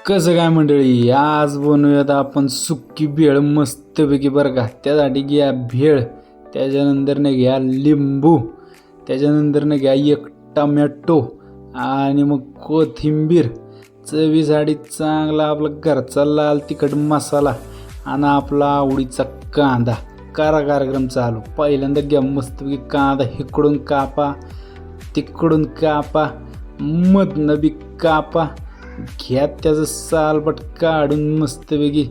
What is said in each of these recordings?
कसं काय मंडळी, आज बनवूयात आपण सुक्की भेळ मस्तपैकी बरं का. त्यासाठी घ्या भेळ, त्याच्यानंतर घ्या लिंबू, त्याच्यानंतर घ्या एक टमॅटो आणि मग कोथिंबीर, चवीसाठी चांगला आपला घरचा लाल तिखट मसाला आणि आपला आवडीचा कांदा. करा कार्यक्रम चालू. पहिल्यांदा घ्या मस्तपैकी कांदा, इकडून कापा तिकडून कापा मधनं बी कापा, घ्या त्याचं सालपट काढून मस्तपैकी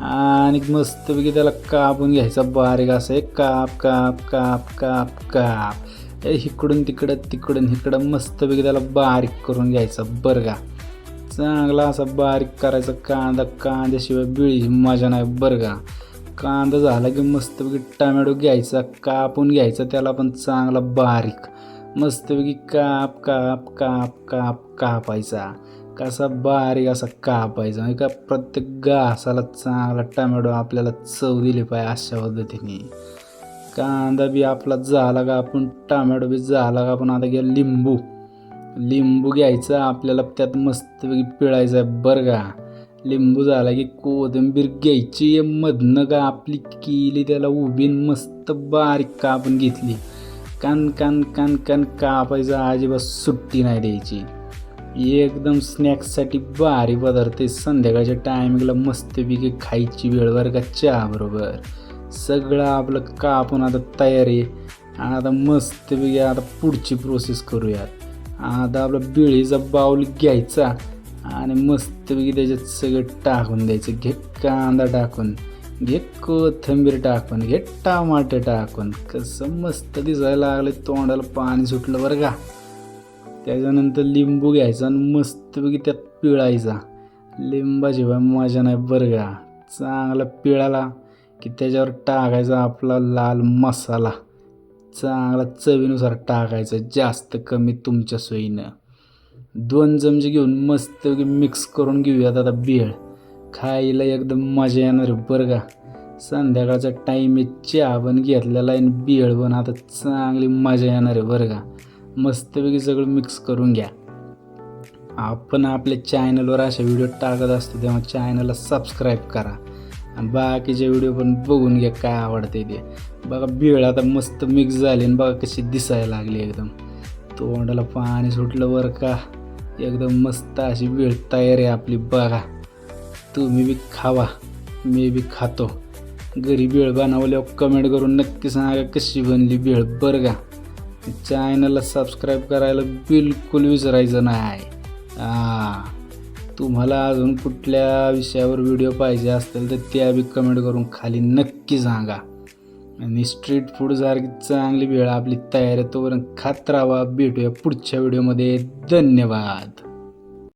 आणि मस्तपैकी त्याला कापून घ्यायचा बारीक असं एक काप काप काप काप काप इकडून तिकडून इकडं मस्तपैकी त्याला बारीक करून घ्यायचा बरं का. चांगला असा बारीक करायचा कांदा, कांद्याशिवाय बिळीची मजा नाही बरं का. कांदा झाला की मस्तपैकी टमॅटो घ्यायचा, कापून घ्यायचा त्याला पण चांगला बारीक मस्तपैकी काप काप काप काप कापायचा. कसा बारीक असा कापायचा का प्रत्येक घासाला चांगला टमॅटो आपल्याला चव दिली पाहिजे अशा पद्धतीने. कांदा बी आपला झाला का आपण, टमॅटो बी झाला का आपण, आता घ्या लिंबू. लिंबू घ्यायचा आपल्याला त्यात मस्तपैकी पिळायचं आहे बरं का. लिंबू झाला की कोथिंबीर घ्यायची, मधनं का आपली केली त्याला उभी मस्त बारीक कापून घेतली. कान कान कान कान कापायचं, अजिबात सुट्टी नाही द्यायची. एकदम स्नॅक्ससाठी भारी पदार्थ आहे. संध्याकाळच्या टायमिंगला मस्तपैकी खायची वेळ बरं का, चहा बरोबर. सगळं आपलं कापून आता तयार आहे. आता मस्तपैकी आता पुढची प्रोसेस करूयात. आता आपला बिळीचा बाऊल घ्यायचा आणि मस्तपैकी त्याच्यात सगळं टाकून द्यायचं. घे कांदा टाकून, घे कोथिंबीर टाकून, घे टमाटर टाकून. कसं मस्त दिसायला लागलं, तोंडाला पाणी सुटलं बरं का. त्याच्यानंतर लिंबू घ्यायचा आणि मस्तपैकी त्यात पिळायचा. लिंबाशिवाय मजा नाही बरं का. चांगला पिळाला की त्याच्यावर टाकायचा आपला लाल मसाला. चांगला चवीनुसार टाकायचा, जास्त कमी तुमच्या सोयीनं. 2 चमचे घेऊन मस्तपैकी मिक्स करून घेऊयात आता भेळ. खायला एकदम मजा येणार आहे बरं का. संध्याकाळचा टाईम आहे, चहा पण घेतलेला आहे आणि भेळ पण, आता चांगली मजा येणार आहे बरं का. मस्तपैकी सगळं मिक्स करून घ्या. आपण आपल्या चॅनलवर अशा व्हिडिओ टाकत असतो, तेव्हा चॅनलला सबस्क्राईब करा आणि बाकीचे व्हिडिओ पण बघून घ्या काय आवडते ते. बघा भेळ आता मस्त मिक्स झाली आणि बघा कशी दिसायला लागली, एकदम तोंडाला पाणी सुटलं बरं का. एकदम मस्त अशी भेळ तयार आहे आपली बघा. तुम्ही बी खावा, मी बी खातो. घरी भेळ बनवल्यावर कमेंट करून नक्की सांगा कशी बनली भेळ बरं का. चॅनलला सबस्क्राईब करायला बिलकुल विसरायचं नाही. तुम्हाला अजून कुठल्या विषयावर व्हिडिओ पाहिजे असतील तर त्या बी कमेंट करून खाली नक्की सांगा. आणि स्ट्रीट फूडसारखी चांगली भेळ आपली तयार आहे. तोपर्यंत खात राहा. भेटूया पुढच्या व्हिडिओमध्ये. धन्यवाद.